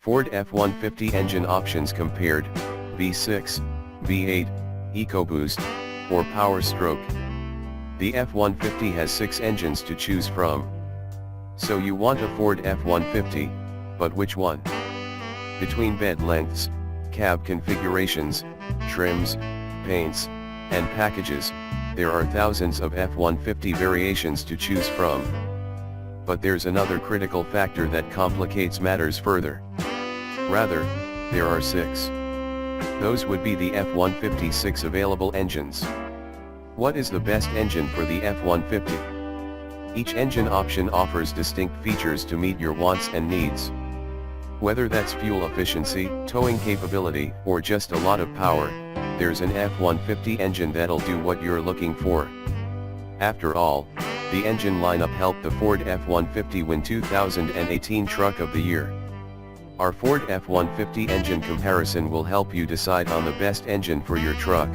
Ford F-150 engine options compared, V6, V8, EcoBoost, or Power Stroke. The F-150 has 6 engines to choose from. So you want a Ford F-150, but which one? Between bed lengths, cab configurations, trims, paints, and packages, there are thousands of F-150 variations to choose from. But there's another critical factor that complicates matters further. Rather, there are 6. Those would be the F-150 6 available engines. What is the best engine for the F-150? Each engine option offers distinct features to meet your wants and needs. Whether that's fuel efficiency, towing capability, or just a lot of power, there's an F-150 engine that'll do what you're looking for. After all, the engine lineup helped the Ford F-150 win 2018 Truck of the Year. Our Ford F-150 engine comparison will help you decide on the best engine for your truck.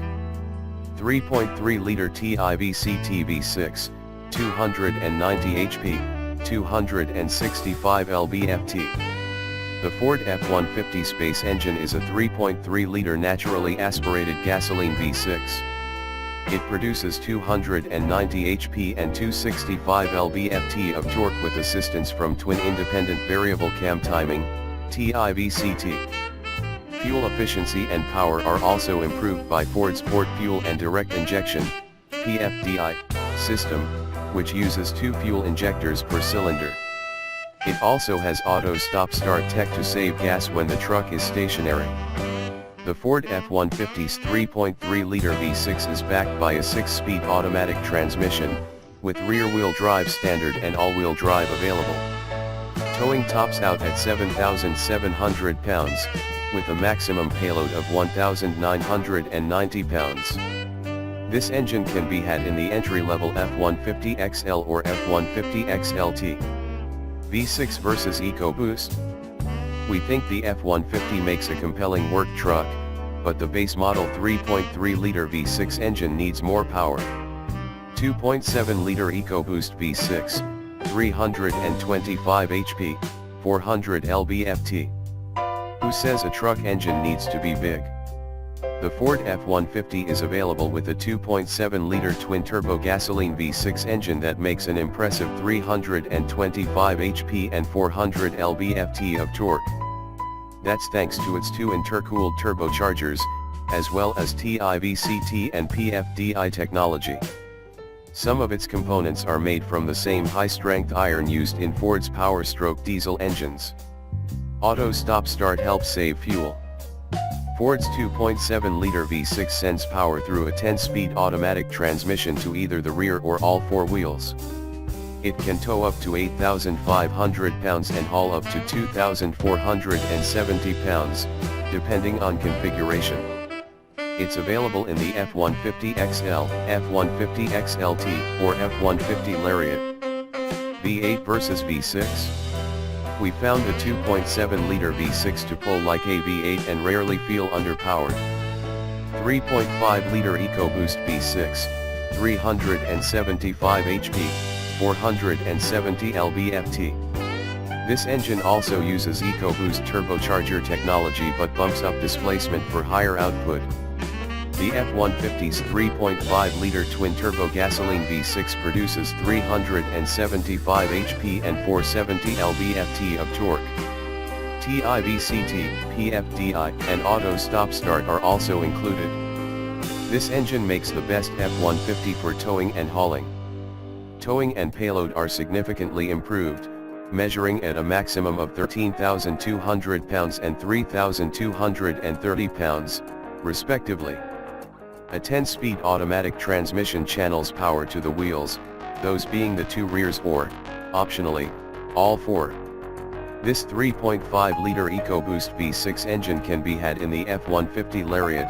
3.3-liter TIVC V6, 290 HP, 265 lb-ft. The Ford F-150 Space engine is a 3.3-liter naturally aspirated gasoline V6. It produces 290 HP and 265 lb-ft of torque with assistance from twin independent variable cam timing, TIVCT. Fuel efficiency and power are also improved by Ford's Port Fuel and Direct Injection, PFDI, system, which uses 2 fuel injectors per cylinder. It also has auto stop-start tech to save gas when the truck is stationary. The Ford F-150's 3.3-liter V6 is backed by a 6-speed automatic transmission, with rear-wheel drive standard and all-wheel drive available. Towing tops out at 7,700 pounds, with a maximum payload of 1,990 pounds. This engine can be had in the entry-level F-150 XL or F-150 XLT. V6 versus EcoBoost. We think the F-150 makes a compelling work truck, but the base model 3.3-liter V6 engine needs more power. 2.7-liter EcoBoost V6, 325 HP, 400 lb-ft. Who says a truck engine needs to be big? The Ford F-150 is available with a 2.7-liter twin-turbo gasoline V6 engine that makes an impressive 325 HP and 400 lb-ft of torque. That's thanks to its 2 intercooled turbochargers, as well as TIVCT and PFDI technology. Some of its components are made from the same high-strength iron used in Ford's Power Stroke diesel engines. Auto stop-start helps save fuel. Ford's 2.7-liter V6 sends power through a 10-speed automatic transmission to either the rear or all 4 wheels. It can tow up to 8,500 pounds and haul up to 2,470 pounds, depending on configuration. It's available in the F-150 XL, F-150 XLT, or F-150 Lariat. V8 versus V6? We found a 2.7-liter V6 to pull like a V8 and rarely feel underpowered. 3.5-liter EcoBoost V6, 375 HP, 470 lb-ft. This engine also uses EcoBoost turbocharger technology but bumps up displacement for higher output. The F-150's 3.5-liter twin-turbo gasoline V6 produces 375 HP and 470 lb-ft of torque. TIVCT, PFDI, and auto stop-start are also included. This engine makes the best F-150 for towing and hauling. Towing and payload are significantly improved, measuring at a maximum of 13,200 pounds and 3,230 pounds, respectively. A 10-speed automatic transmission channels power to the wheels, those being the 2 rears or, optionally, all 4. This 3.5-liter EcoBoost V6 engine can be had in the F-150 Lariat,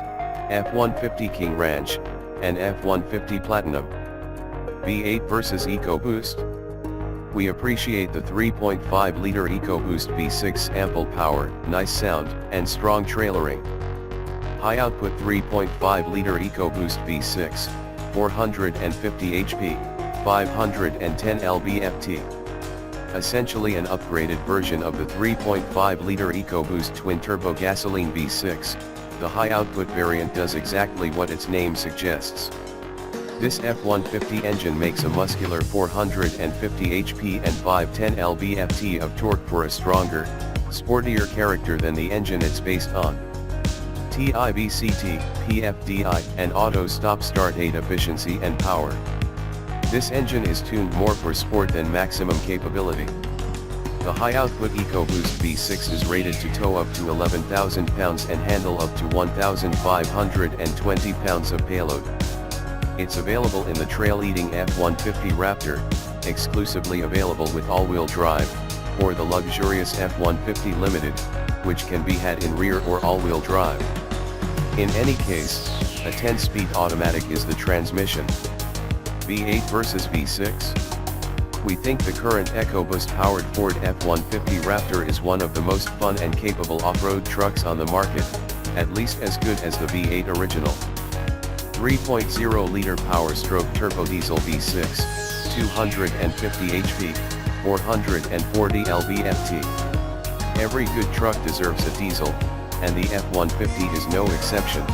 F-150 King Ranch, and F-150 Platinum. V8 versus EcoBoost? We appreciate the 3.5-liter EcoBoost V6's ample power, nice sound, and strong trailering. High output 3.5-liter EcoBoost V6, 450 HP, 510 lb-ft. essentially an upgraded version of the 3.5-liter EcoBoost twin-turbo gasoline V6, the high-output variant does exactly what its name suggests. This F-150 engine makes a muscular 450 HP and 510 lb-ft of torque for a stronger, sportier character than the engine it's based on. TIVCT, PFDI, and auto stop-start 8 efficiency and power. This engine is tuned more for sport than maximum capability. The high-output EcoBoost V6 is rated to tow up to 11,000 pounds and handle up to 1,520 pounds of payload. It's available in the trail-eating F-150 Raptor, exclusively available with all-wheel drive, or the luxurious F-150 Limited, which can be had in rear or all-wheel drive. In any case, a 10-speed automatic is the transmission. V8 versus V6? We think the current EcoBoost-powered Ford F-150 Raptor is one of the most fun and capable off-road trucks on the market, at least as good as the V8 original. 3.0-liter power-stroke turbo diesel V6, 250 HP, 440 lb-ft. Every good truck deserves a diesel, and the F-150 is no exception.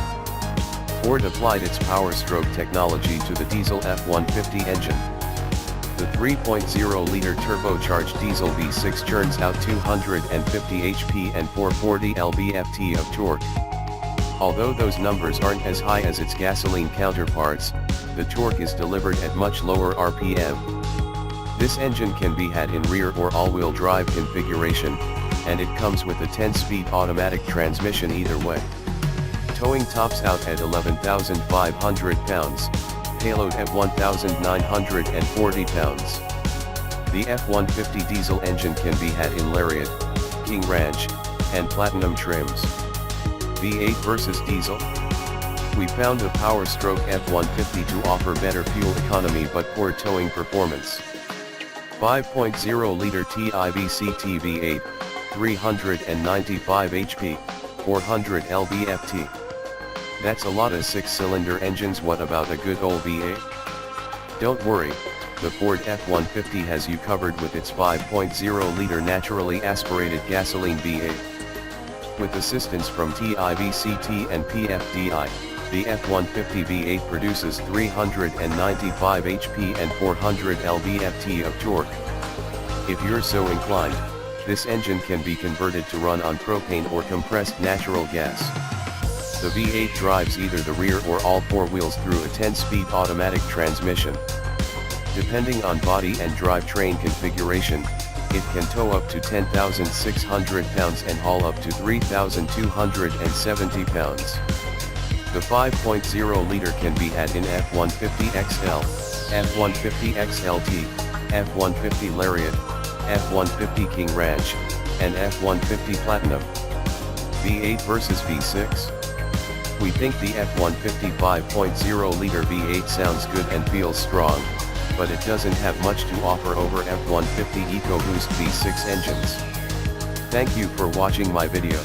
Ford applied its power-stroke technology to the diesel F-150 engine. The 3.0-liter turbocharged diesel V6 churns out 250 HP and 440 lb-ft of torque. Although those numbers aren't as high as its gasoline counterparts, the torque is delivered at much lower RPM. This engine can be had in rear or all-wheel drive configuration, and it comes with a 10-speed automatic transmission either way. Towing tops out at 11,500 pounds, payload at 1,940 pounds. The F-150 diesel engine can be had in Lariat, King Ranch, and Platinum trims. V8 versus diesel? We found the power-stroke F-150 to offer better fuel economy but poor towing performance. 5.0-liter TIVCT V8, 395 HP, 400 lb-ft. That's a lot of 6-cylinder engines. What about a good old V8? Don't worry, the Ford F-150 has you covered with its 5.0-liter naturally aspirated gasoline V8. With assistance from TIVCT and PFDI, the F-150 V8 produces 395 HP and 400 lb-ft of torque. If you're so inclined, this engine can be converted to run on propane or compressed natural gas. The V8 drives either the rear or all four wheels through a 10-speed automatic transmission. Depending on body and drivetrain configuration, it can tow up to 10,600 pounds and haul up to 3,270 pounds. The 5.0-liter can be had in F-150 XL, F-150 XLT, F-150 Lariat, F-150 King Ranch, and F-150 Platinum. V8 versus V6? We think the F-150 5.0-liter V8 sounds good and feels strong, but it doesn't have much to offer over F-150 EcoBoost V6 engines. Thank you for watching my video.